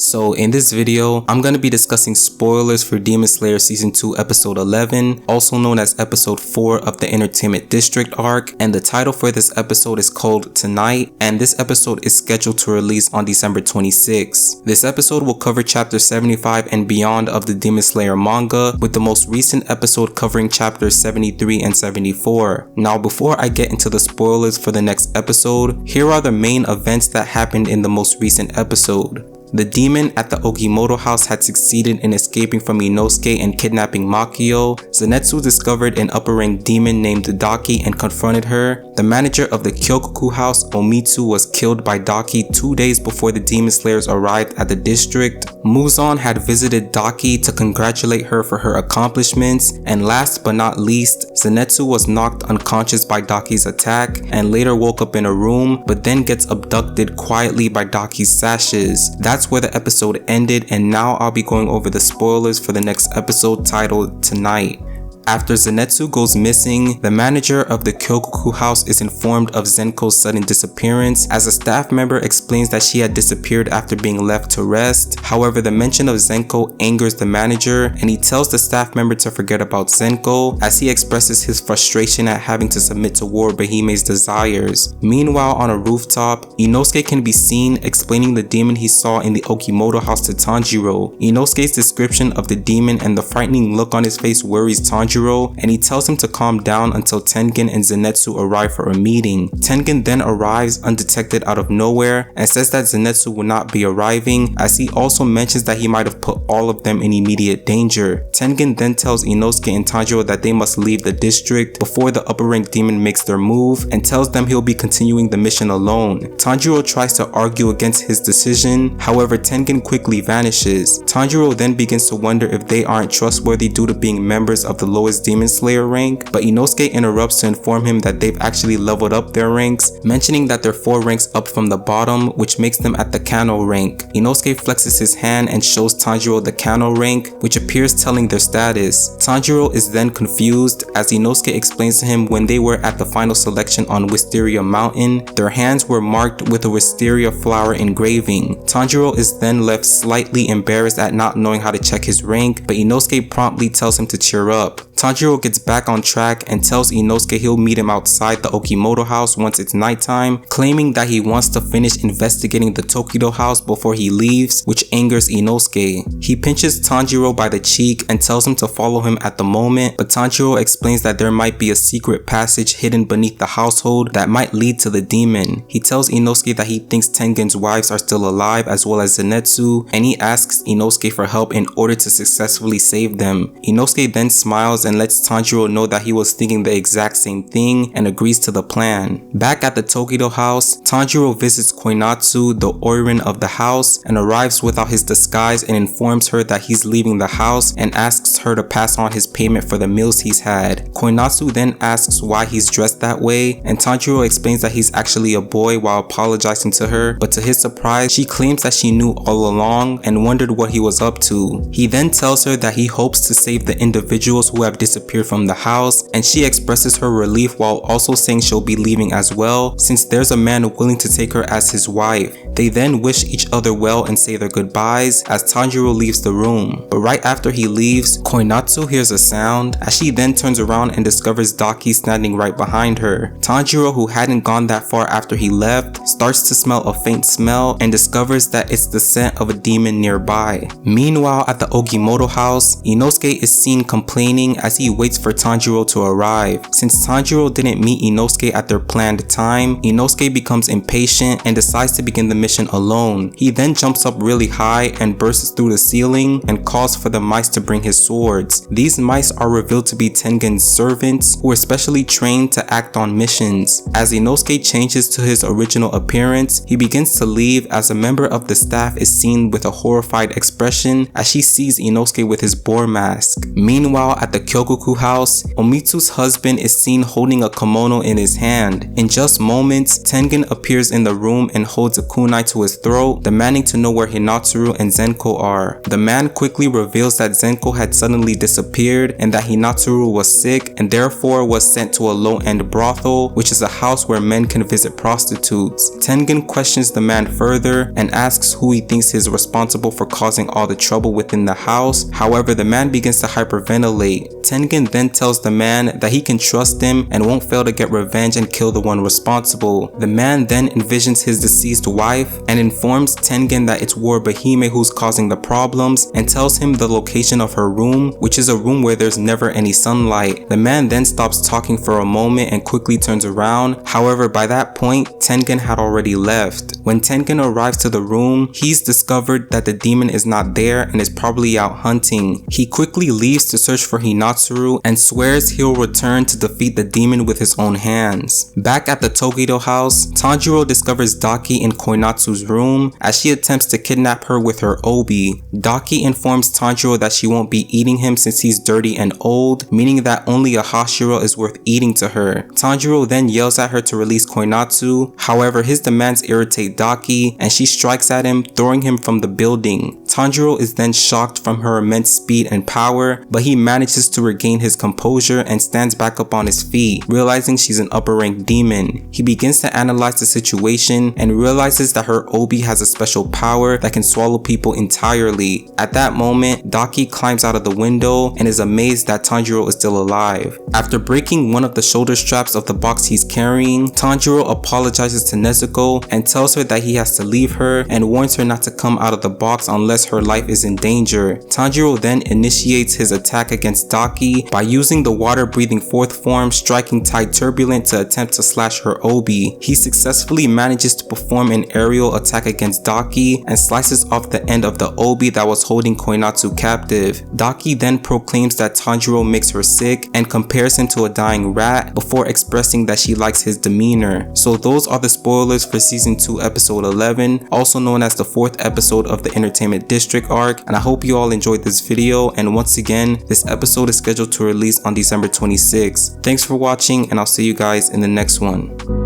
So in this video, I'm going to be discussing spoilers for Demon Slayer Season 2 Episode 11, also known as Episode 4 of the Entertainment District arc, and the title for this episode is called Tonight, and this episode is scheduled to release on December 26. This episode will cover chapter 75 and beyond of the Demon Slayer manga, with the most recent episode covering chapters 73 and 74. Now before I get into the spoilers for the next episode, here are the main events that happened in the most recent episode. The demon at the Ogimoto house had succeeded in escaping from Inosuke and kidnapping Makio. Zenitsu discovered an upper-rank demon named Daki and confronted her. The manager of the Kyokaku house, Omitsu, was killed by Daki 2 days before the demon slayers arrived at the district. Muzan had visited Daki to congratulate her for her accomplishments. And last but not least, Zenitsu was knocked unconscious by Daki's attack and later woke up in a room, but then gets abducted quietly by Daki's sashes. That's where the episode ended, and now I'll be going over the spoilers for the next episode titled Tonight. After Zenitsu goes missing, the manager of the Kyokaku house is informed of Zenko's sudden disappearance, as a staff member explains that she had disappeared after being left to rest. However, the mention of Zenko angers the manager, and he tells the staff member to forget about Zenko, as he expresses his frustration at having to submit to Warabehime's desires. Meanwhile, on a rooftop, Inosuke can be seen explaining the demon he saw in the Ogimoto house to Tanjiro. Inosuke's description of the demon and the frightening look on his face worries Tanjiro, and he tells him to calm down until Tengen and Zenitsu arrive for a meeting. Tengen then arrives undetected out of nowhere and says that Zenitsu will not be arriving, as he also mentions that he might have put all of them in immediate danger. Tengen then tells Inosuke and Tanjiro that they must leave the district before the upper rank demon makes their move, and tells them he'll be continuing the mission alone. Tanjiro tries to argue against his decision, however Tengen quickly vanishes. Tanjiro then begins to wonder if they aren't trustworthy due to being members of the lowest Demon Slayer rank, but Inosuke interrupts to inform him that they've actually leveled up their ranks, mentioning that they're 4 ranks up from the bottom, which makes them at the Kano rank. Inosuke flexes his hand and shows Tanjiro the Kano rank, which appears telling their status. Tanjiro is then confused, as Inosuke explains to him when they were at the final selection on Wisteria Mountain, their hands were marked with a wisteria flower engraving. Tanjiro is then left slightly embarrassed at not knowing how to check his rank, but Inosuke promptly tells him to cheer up. Tanjiro gets back on track and tells Inosuke he'll meet him outside the Ogimoto house once it's nighttime, claiming that he wants to finish investigating the Tokido house before he leaves, which angers Inosuke. He pinches Tanjiro by the cheek and tells him to follow him at the moment, but Tanjiro explains that there might be a secret passage hidden beneath the household that might lead to the demon. He tells Inosuke that he thinks Tengen's wives are still alive as well as Zenitsu, and he asks Inosuke for help in order to successfully save them. Inosuke then smiles and lets Tanjiro know that he was thinking the exact same thing and agrees to the plan. Back at the Tokido house, Tanjiro visits Koinatsu, the Oirin of the house, and arrives without his disguise and informs her that he's leaving the house and asks her to pass on his payment for the meals he's had. Koinatsu then asks why he's dressed that way, and Tanjiro explains that he's actually a boy while apologizing to her, but to his surprise, she claims that she knew all along and wondered what he was up to. He then tells her that he hopes to save the individuals who have disappeared from the house, and she expresses her relief while also saying she'll be leaving as well, since there's a man willing to take her as his wife. They then wish each other well and say their goodbyes as Tanjiro leaves the room. But right after he leaves, Koinatsu hears a sound, as she then turns around and discovers Daki standing right behind her. Tanjiro, who hadn't gone that far after he left, starts to smell a faint smell and discovers that it's the scent of a demon nearby. Meanwhile, at the Ogimoto house, Inosuke is seen complaining as he waits for Tanjiro to arrive. Since Tanjiro didn't meet Inosuke at their planned time, Inosuke becomes impatient and decides to begin the mission alone. He then jumps up really high and bursts through the ceiling and calls for the mice to bring his swords. These mice are revealed to be Tengen's servants, who are specially trained to act on missions. As Inosuke changes to his original appearance, he begins to leave as a member of the staff is seen with a horrified expression as she sees Inosuke with his boar mask. Meanwhile, at the Kyokaku house, Omitsu's husband is seen holding a kimono in his hand. In just moments, Tengen appears in the room and holds a kunai kunai to his throat, demanding to know where Hinataru and Zenko are. The man quickly reveals that Zenko had suddenly disappeared and that Hinataru was sick and therefore was sent to a low-end brothel, which is a house where men can visit prostitutes. Tengen questions the man further and asks who he thinks is responsible for causing all the trouble within the house. However, the man begins to hyperventilate. Tengen then tells the man that he can trust him and won't fail to get revenge and kill the one responsible. The man then envisions his deceased wife and informs Tengen that it's War Behime who's causing the problems and tells him the location of her room, which is a room where there's never any sunlight. The man then stops talking for a moment and quickly turns around. However, by that point, Tengen had already left. When Tengen arrives to the room, he's discovered that the demon is not there and is probably out hunting. He quickly leaves to search for Hinataru and swears he'll return to defeat the demon with his own hands. Back at the Tokido house, Tanjiro discovers Daki in Koinatsu's room as she attempts to kidnap her with her obi. Daki informs Tanjiro that she won't be eating him since he's dirty and old, meaning that only a Hashira is worth eating to her. Tanjiro then yells at her to release Koinatsu. However, his demands irritate Daki and she strikes at him, throwing him from the building. Tanjiro is then shocked from her immense speed and power, but he manages to regain his composure and stands back up on his feet, realizing she's an upper rank demon. He begins to analyze the situation and realizes that her obi has a special power that can swallow people entirely. At that moment, Daki climbs out of the window and is amazed that Tanjiro is still alive. After breaking one of the shoulder straps of the box he's carrying, Tanjiro apologizes to Nezuko and tells her that he has to leave her and warns her not to come out of the box unless her life is in danger. Tanjiro then initiates his attack against Daki by using the water-breathing fourth form, striking Tide Turbulent to attempt to slash her obi. He successfully manages to perform an aerial attack against Daki and slices off the end of the obi that was holding Koinatsu captive. Daki then proclaims that Tanjiro makes her sick and compares him to a dying rat before expressing that she likes his demeanor. So those are the spoilers for season 2 episode 11, also known as the 4th episode of the Entertainment District arc, and I hope you all enjoyed this video. And once again, this episode is scheduled to release on December 26th. Thanks for watching and I'll see you guys in the next one.